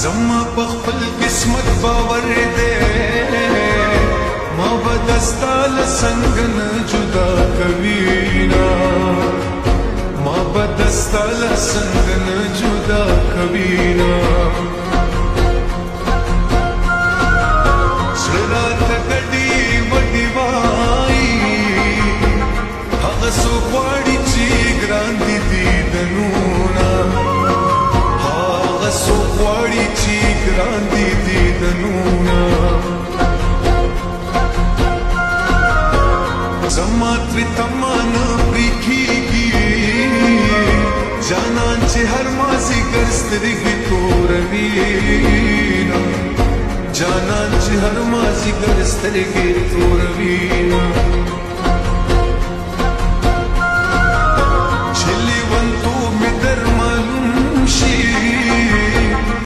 زما په خپل قسمت باور دے ما بدستا لسنگ نه جدا کوینا ما بدستا لسنگ نه جدا کوینا سرات کډي وډي وای هغه سو غواړي چې ګران دي دیدنونه هغه سو غواړي چې ګران دي دیدنونه زما ترې تمان پرېږي جانان چې هر مازدیګر سترګې توروینه جانان چې هر مازدیګر سترګې توروینه